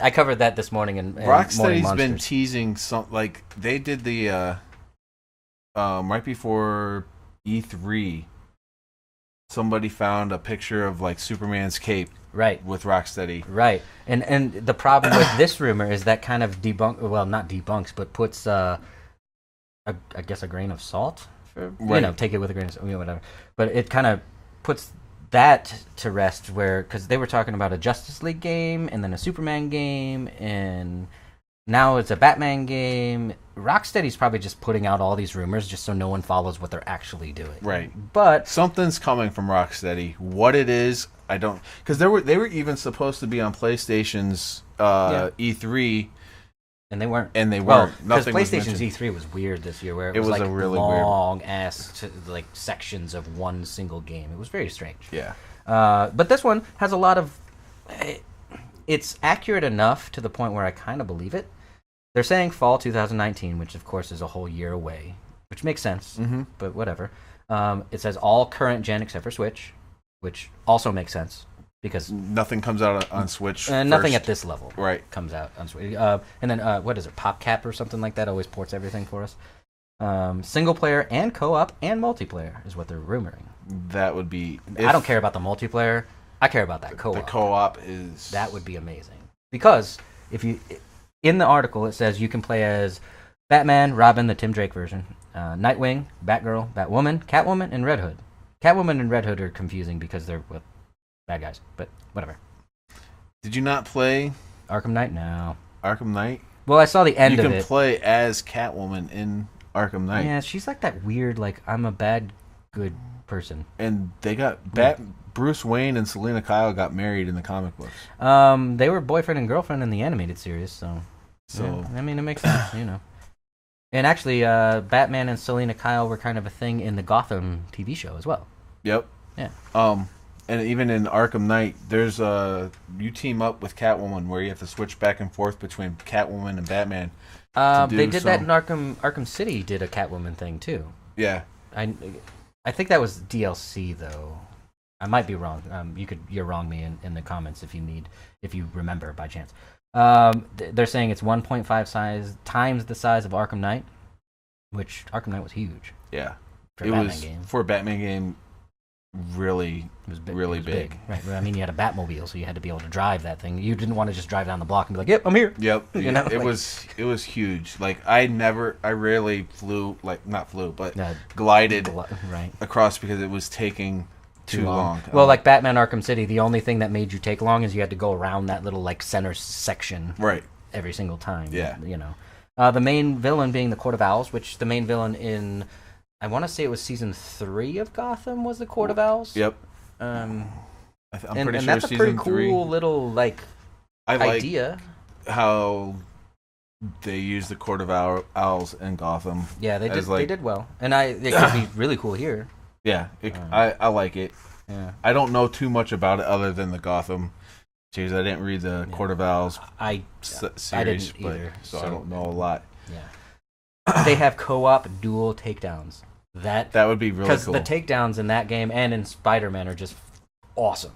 I covered that this morning in Rocksteady's been teasing like they did the right before E3. Somebody found a picture of like Superman's cape, right, with Rocksteady, right, and the problem with this rumor is that kind of not debunks, but puts I guess a grain of salt, take it with a grain of salt, whatever. But it kind of puts that to rest, because they were talking about a Justice League game and then a Superman game, and now it's a Batman game. Rocksteady's probably just putting out all these rumors just so no one follows what they're actually doing. Right. But something's coming from Rocksteady. What it is, I don't, because they were even supposed to be on PlayStation's E3. And they weren't. Because PlayStation's E3 was weird this year, where it was like a really long ass like sections of one single game. It was very strange. Yeah. But this one has a lot of. It's accurate enough to the point where I kind of believe it. They're saying fall 2019, which of course is a whole year away, which makes sense. Mm-hmm. But whatever. It says all current gen except for Switch, which also makes sense. Because nothing comes out on Switch. Nothing at this level, right, comes out on Switch. And then what is it? PopCap or something like that always ports everything for us. Single player and co-op and multiplayer is what they're rumoring. That would be. I don't care about the multiplayer. I care about that co-op. The co-op is. That would be amazing, because in the article it says you can play as Batman, Robin, the Tim Drake version, Nightwing, Batgirl, Batwoman, Catwoman, and Red Hood. Catwoman and Red Hood are confusing because they're bad guys, but whatever. Did you not play Arkham Knight? No. Arkham Knight? Well, I saw the end of it. You can play as Catwoman in Arkham Knight. Yeah, she's like that weird, like, I'm a bad, good person. And they got Bruce Wayne and Selena Kyle got married in the comic books. They were boyfriend and girlfriend in the animated series, so yeah, I mean, it makes sense, you know. And actually, Batman and Selena Kyle were kind of a thing in the Gotham TV show as well. Yep. Yeah. And even in Arkham Knight, there's you team up with Catwoman where you have to switch back and forth between Catwoman and Batman. They did that in Arkham City. Did a Catwoman thing too. Yeah. I think that was DLC though. I might be wrong. You're wrong me in the comments if you remember by chance. They're saying it's 1.5 times the size of Arkham Knight, which Arkham Knight was huge. Yeah. For a Batman game. For a Batman game. Really, it was really big. Right. I mean, you had a Batmobile, so you had to be able to drive that thing. You didn't want to just drive down the block and be like, "Yep, I'm here." Yep. You know, it was huge. Like I rarely flew, but glided across because it was taking too long. Well, like Batman Arkham City, the only thing that made you take long is you had to go around that little like center section, right, every single time. Yeah. You know, the main villain being the Court of Owls, which the main villain in. I want to say it was season 3 of Gotham was the Court of Owls. Yep. I'm pretty sure that's a pretty cool 3. Little idea. How they use the Court of Owls in Gotham. Yeah, they did well, and it could be really cool here. Yeah, I like it. Yeah, I don't know too much about it other than the Gotham series. I didn't read the Court of Owls series, I didn't either, so I don't know a lot. Yeah, they have co-op dual takedowns. That would be really cool. Because the takedowns in that game and in Spider-Man are just awesome.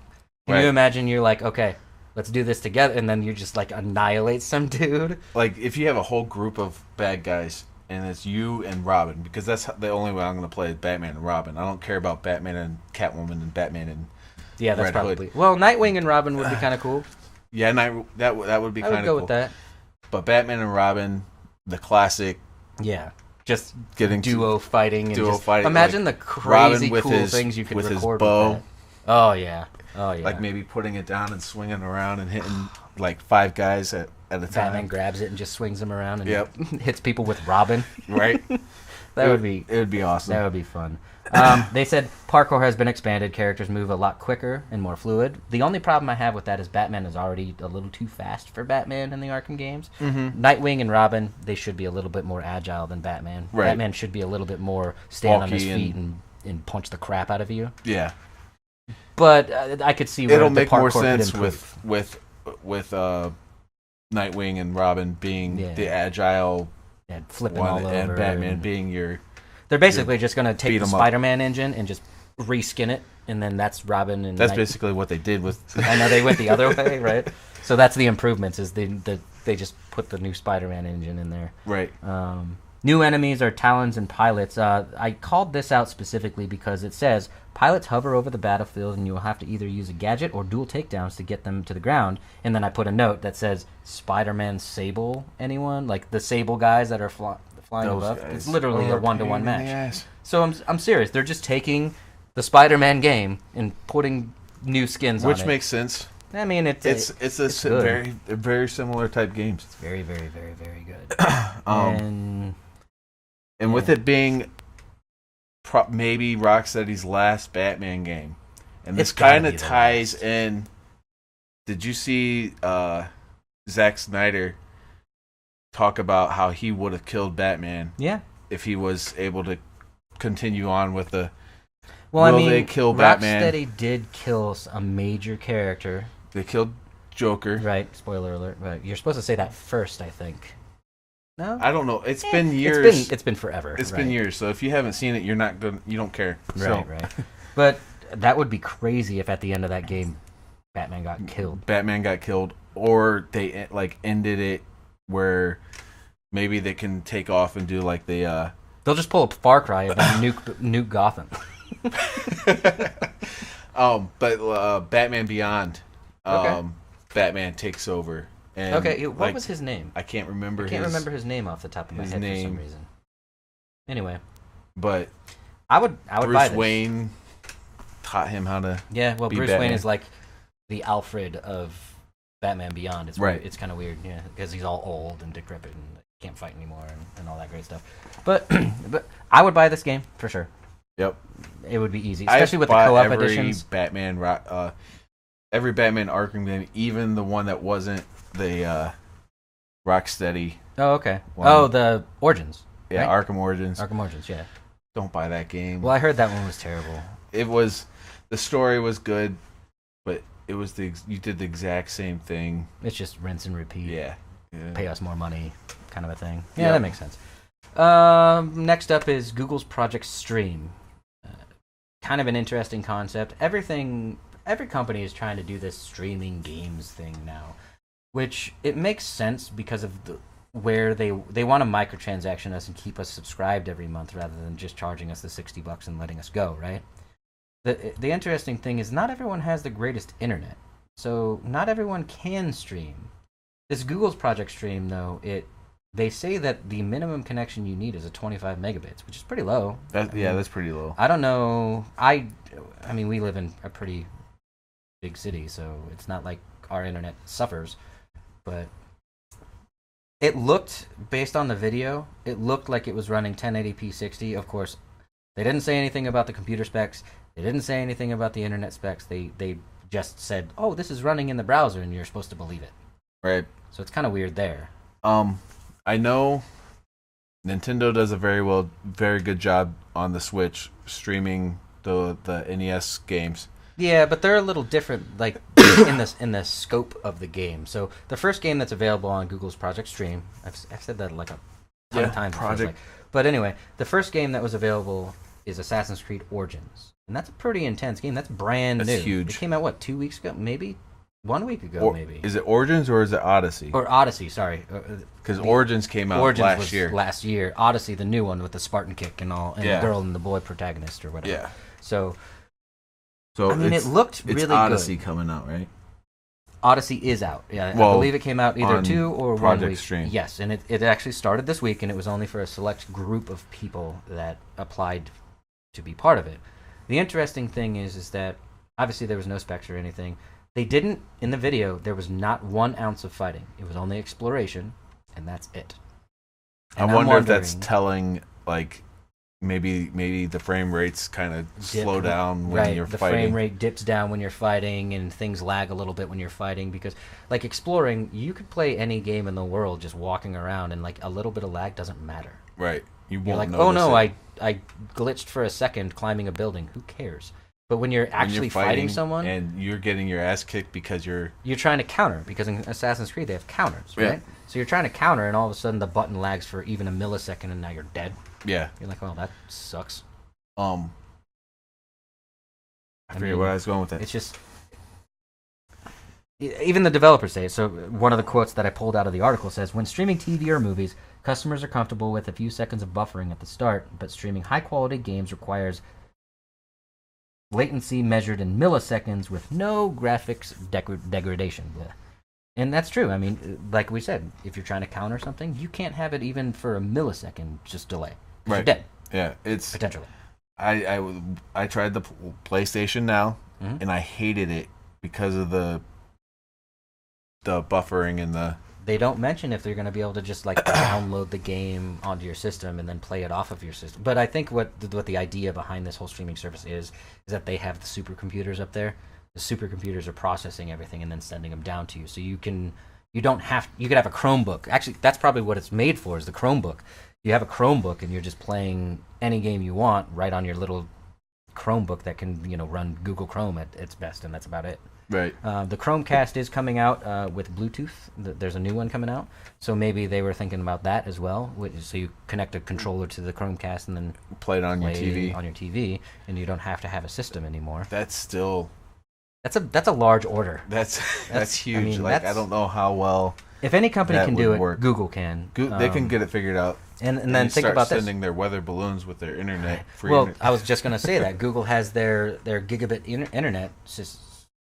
Can right. you imagine you're like, okay, let's do this together, and then you just like annihilate some dude? Like if you have a whole group of bad guys and it's you and Robin, because that's the only way I'm going to play is Batman and Robin. I don't care about Batman and Catwoman and Batman and that's Red probably Hood. Well, Nightwing and Robin would be kind of cool. Yeah, that would be kind of cool. I would go with that. But Batman and Robin, the classic. Yeah. Just getting duo fighting. Imagine the crazy Robin with cool things you could with record his bow. with that. Oh yeah. Like maybe putting it down and swinging around and hitting like 5 guys at a time. Batman grabs it and just swings them around and hits people with Robin. Right. It would be awesome. That would be fun. They said parkour has been expanded. Characters move a lot quicker and more fluid. The only problem I have with that is Batman is already a little too fast for Batman in the Arkham games. Mm-hmm. Nightwing and Robin, they should be a little bit more agile than Batman. Right. Batman should be a little bit more stand walky on his feet and punch the crap out of you. Yeah. But I could see where it'll the make more sense with Nightwing and Robin being the agile and flipping one, all over, and Batman being your. They're basically just going to take the Spider-Man engine and just reskin it, and then that's Robin and. That's basically what they did with. I know they went the other way, right? So that's the improvements. Is they just put the new Spider-Man engine in there, right? New enemies are Talons and pilots. I called this out specifically because it says pilots hover over the battlefield and you will have to either use a gadget or dual takedowns to get them to the ground. And then I put a note that says Spider-Man Sable anyone? Like the Sable guys that are flying above. It's literally a 1-to-1 match. So I'm serious. They're just taking the Spider-Man game and putting new skins on it. Which makes sense. I mean, it's very very similar type games. It's very, very, very, very good. And with it being maybe Rocksteady's last Batman game, and this kind of ties in. Did you see Zack Snyder talk about how he would have killed Batman? Yeah, if he was able to continue on with the. Well, they kill Batman? Rocksteady did kill a major character. They killed Joker. Right. Spoiler alert. Right. You're supposed to say that first, I think. No, I don't know. It's been years. It's been forever. It's been years. So if you haven't seen it, you're not good. You don't care. Right. But that would be crazy if at the end of that game, Batman got killed. Or they ended it where maybe they can take off and do like the. They'll just pull a Far Cry and nuke Gotham. But Batman Beyond. Okay. Batman takes over. And what was his name? I can't remember. I can't remember his name off the top of my head for some reason. Anyway, but I would buy this. Bruce Wayne taught him how to. Yeah, well, be Bruce Batman. Wayne is like the Alfred of Batman Beyond. It's right. It's kind of weird, yeah, because he's all old and decrepit and can't fight anymore and all that great stuff. But I would buy this game for sure. Yep. It would be easy, especially with the bought co-op every editions. Every Batman Arkham game, even the one that wasn't the Rocksteady. Oh, okay. one. Oh, the Origins. Yeah, right? Arkham Origins. Arkham Origins, yeah. Don't buy that game. Well, I heard that one was terrible. It was, the story was good, but it was you did the exact same thing. It's just rinse and repeat. Yeah. Pay us more money, kind of a thing. Yeah, Yep. that makes sense. Next up is Google's Project Stream. Kind of an interesting concept. Every company is trying to do this streaming games thing now, which it makes sense because of where they want to microtransaction us and keep us subscribed every month rather than just charging us the $60 and letting us go, right? The interesting thing is not everyone has the greatest internet, so not everyone can stream. This Google's Project Stream, though, they say that the minimum connection you need is a 25 megabits, which is pretty low. That's pretty low. I don't know. I mean, we live in a pretty big city, so it's not like our internet suffers. But it looked, based on the video, it looked like it was running 1080p 60. Of course, they didn't say anything about the computer specs. They didn't say anything about the internet specs. They just said, "Oh, this is running in the browser," and you're supposed to believe it. Right. So it's kind of weird there. I know Nintendo does a very good job on the Switch streaming the NES games. Yeah, but they're a little different, like in the scope of the game. So the first game that's available on Google's Project Stream, I've said that like a ton of times. Project. But anyway, the first game that was available is Assassin's Creed Origins, and that's a pretty intense game. That's brand new. That's huge. It came out 2 weeks ago, maybe 1 week ago, maybe. Is it Origins or is it Odyssey? Or Odyssey, sorry. Because Origins came out last year. Last year. Odyssey, the new one with the Spartan kick and all, and the girl and the boy protagonist or whatever. Yeah. So I mean, it looked really good. It's Odyssey coming out, right? Odyssey is out. Yeah, Well, I believe it came out either 2 or 1 week. Stream. Yes, and it actually started this week, and it was only for a select group of people that applied to be part of it. The interesting thing is that obviously there was no specs or anything. They didn't, in the video, there was not 1 ounce of fighting. It was only exploration, and that's it. And I wonder if that's telling, like, maybe the frame rates kind of slow down when you're the fighting. Frame rate dips down when you're fighting, and things lag a little bit when you're fighting, because, like, exploring, you could play any game in the world just walking around, and, like, a little bit of lag doesn't matter. Right. You're like, oh no, I glitched for a second climbing a building. Who cares? But when you're actually fighting someone, and you're getting your ass kicked because you're trying to counter, because in Assassin's Creed they have counters, right? Yeah. So you're trying to counter, and all of a sudden the button lags for even a millisecond, and now you're dead. Yeah. You're like, well, that sucks. I forget where I was going with that. It's just, even the developers say it. So one of the quotes that I pulled out of the article says, when streaming TV or movies, customers are comfortable with a few seconds of buffering at the start, but streaming high-quality games requires latency measured in milliseconds with no graphics degradation. Yeah. And that's true. I mean, like we said, if you're trying to counter something, you can't have it even for a millisecond just delay. Right. You're dead. Yeah, it's potentially. I tried the PlayStation Now, and I hated it because of the buffering and the. They don't mention if they're going to be able to just like download the game onto your system and then play it off of your system. But I think what the idea behind this whole streaming service is that they have the supercomputers up there. The supercomputers are processing everything and then sending them down to you. So you could have a Chromebook. Actually, that's probably what it's made for, is the Chromebook. You have a Chromebook and you're just playing any game you want right on your little Chromebook that can, run Google Chrome at its best, and that's about it. Right. The Chromecast is coming out with Bluetooth. There's a new one coming out, so maybe they were thinking about that as well. So you connect a controller to the Chromecast and then play it on your TV, and you don't have to have a system anymore. That's a large order. That's huge. I don't know how well. If any company can do it, Google can. They can get it figured out. And then think about this. Sending their weather balloons with their internet. I was just going to say that Google has their gigabit internet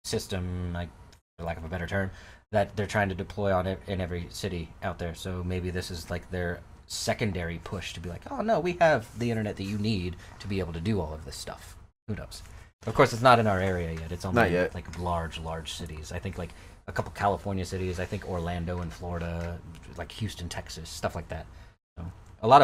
system, like, for lack of a better term, that they're trying to deploy on it in every city out there. So maybe this is like their secondary push to be like, oh no, we have the internet that you need to be able to do all of this stuff. Who knows? Of course, it's not in our area yet. It's only like large cities. I think like a couple California cities. I think Orlando in Florida, like Houston, Texas, stuff like that. So a lot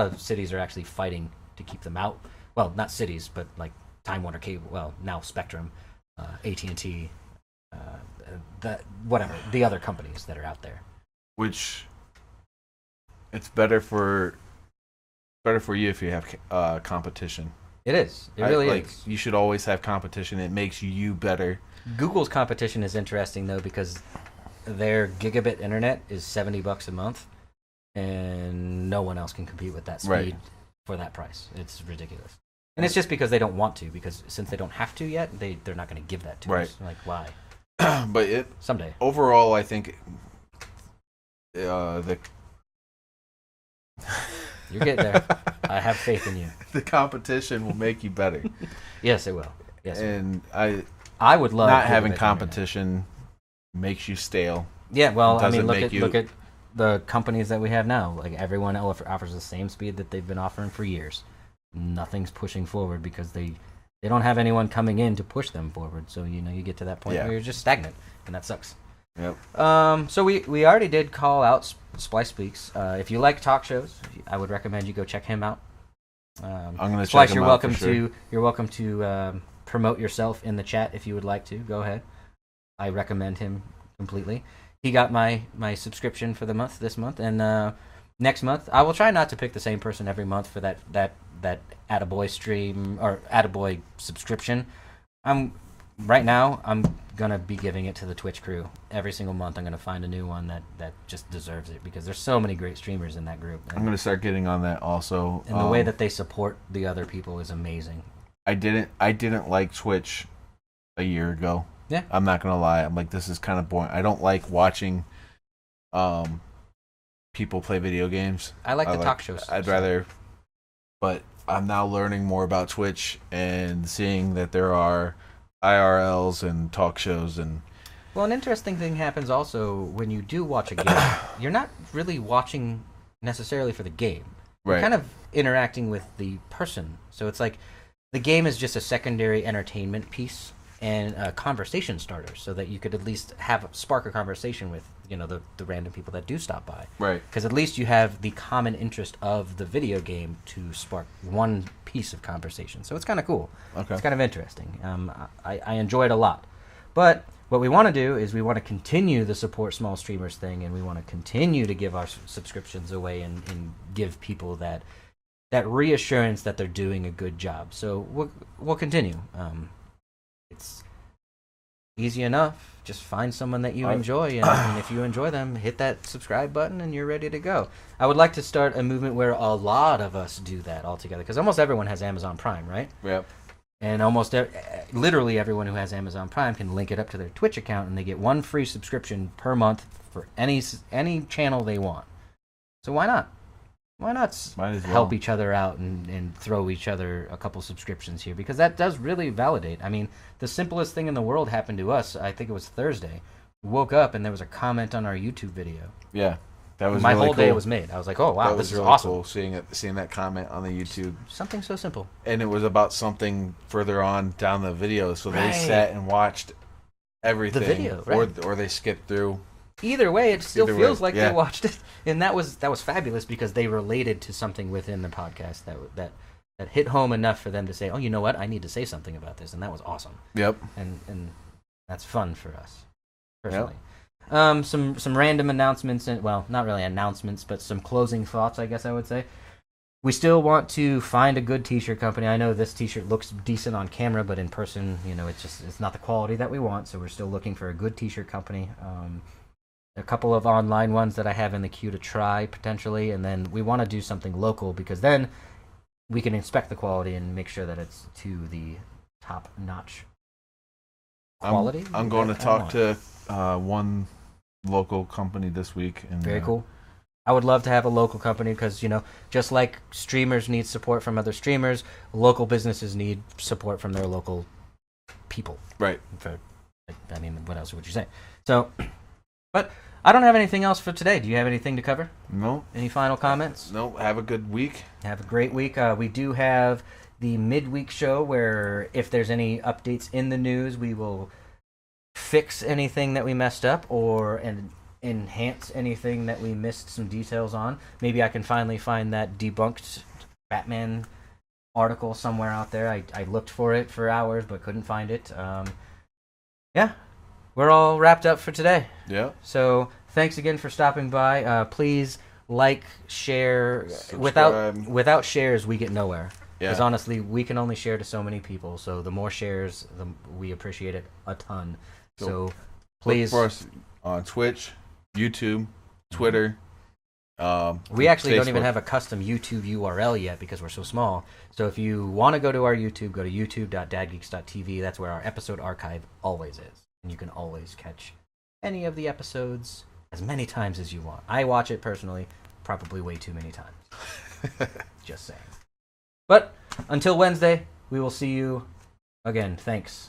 of cities are actually fighting to keep them out. well, not cities, but like Time Warner Cable, well, now Spectrum, AT&T, the other companies that are out there. Which it's better for you if you have competition. It is. It really is. You should always have competition. It makes you better. Google's competition is interesting though because their gigabit internet is $70 a month, and no one else can compete with that speed for that price. It's ridiculous. And it's just because they don't want to, because since they don't have to yet, they're not going to give that to us. Like, why? But someday. Overall, I think the you're getting there. I have faith in you. The competition will make you better. Yes, it will. Yes, and I would love not having competition makes you stale. Yeah, well, I mean, look at the companies that we have now. Like everyone offers the same speed that they've been offering for years. Nothing's pushing forward because they don't have anyone coming in to push them forward. So you get to that point where you're just stagnant, and that sucks. Yep. So we already did call out Splice Speaks. If you like talk shows, I would recommend you go check him out. I'm gonna Splice, check him you're out welcome for sure. You're welcome to promote yourself in the chat if you would like to. Go ahead. I recommend him completely. He got my subscription for this month, and next month I will try not to pick the same person every month for that Attaboy stream or Attaboy subscription. Right now I'm gonna be giving it to the Twitch crew. Every single month I'm gonna find a new one that just deserves it, because there's so many great streamers in that group. I'm gonna start getting on that also. And the way that they support the other people is amazing. I didn't like Twitch a year ago. Yeah. I'm not gonna lie. I'm like, this is kind of boring. I don't like watching people play video games. I like the talk shows. I'd rather, but I'm now learning more about Twitch and seeing that there are IRLs and talk shows. And well, an interesting thing happens also when you do watch a game. You're not really watching necessarily for the game. You're kind of interacting with the person. So it's like the game is just a secondary entertainment piece and a conversation starter, so that you could at least spark a conversation with the random people that do stop by. Right. Because at least you have the common interest of the video game to spark one piece of conversation. So it's kind of cool. Okay. It's kind of interesting. I enjoy it a lot. But what we want to do is we want to continue the support small streamers thing, and we want to continue to give our subscriptions away and give people that reassurance that they're doing a good job. So we'll continue. It's easy enough. Just find someone that you enjoy, and if you enjoy them, hit that subscribe button, and you're ready to go. I would like to start a movement where a lot of us do that all together, because almost everyone has Amazon Prime, right? Yep. And almost literally everyone who has Amazon Prime can link it up to their Twitch account, and they get one free subscription per month for any channel they want. So why not? Why not help each other out and throw each other a couple subscriptions here? Because that does really validate. I mean, the simplest thing in the world happened to us. I think it was Thursday. We woke up and there was a comment on our YouTube video. Yeah, that was my really whole cool. day was made. I was like, oh wow, this is really awesome. Cool seeing that comment on the YouTube. Something so simple. And it was about something further on down the video, so they sat and watched everything. The video, right. Or they skipped through. Either way, it still feels like they watched it, and that was fabulous because they related to something within the podcast that hit home enough for them to say, "Oh, you know what? I need to say something about this," and that was awesome. Yep. And that's fun for us personally. Yep. Some random announcements, and well, not really announcements, but some closing thoughts, I guess I would say. We still want to find a good T-shirt company. I know this T-shirt looks decent on camera, but in person, it's not the quality that we want. So we're still looking for a good T-shirt company. A couple of online ones that I have in the queue to try potentially, and then we want to do something local, because then we can inspect the quality and make sure that it's to the top-notch quality. I'm going to talk to one local company this week. And, very cool. I would love to have a local company because, just like streamers need support from other streamers, local businesses need support from their local people. Right. I mean, what else would you say? So, but I don't have anything else for today. Do you have anything to cover? No. Any final comments? No. Have a good week. Have a great week. We do have the midweek show where if there's any updates in the news, we will fix anything that we messed up and enhance anything that we missed some details on. Maybe I can finally find that debunked Batman article somewhere out there. I looked for it for hours but couldn't find it. Yeah, we're all wrapped up for today. Yeah. So thanks again for stopping by. Please like, share. Subscribe. Without shares, we get nowhere. Because Yeah. honestly, we can only share to so many people. So the more shares, we appreciate it a ton. So please. Look for us on Twitch, YouTube, Twitter. We actually don't even Facebook. have a custom YouTube URL yet because we're so small. So if you want to go to our YouTube, go to youtube.dadgeeks.tv. That's where our episode archive always is. And you can always catch any of the episodes as many times as you want. I watch it personally, probably way too many times. Just saying. But until Wednesday, we will see you again. Thanks.